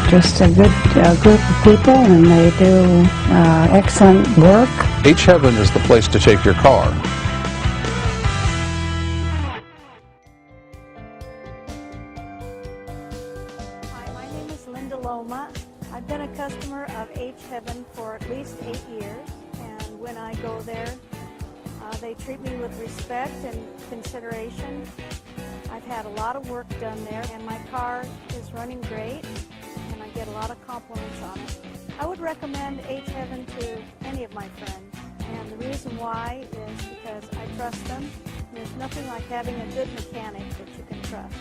just a good group of people, and they do excellent work. HHeaven is the place to take your car. Hi, my name is Linda Loma. I've been a customer of HHeaven for at least 8 years, and when I go there, they treat me with respect and consideration. I've had a lot of work done there, and my car is running great, and I get a lot of compliments on it. I would recommend HHeaven to any of my friends, and the reason why is because I trust them. There's nothing like having a good mechanic that you can trust.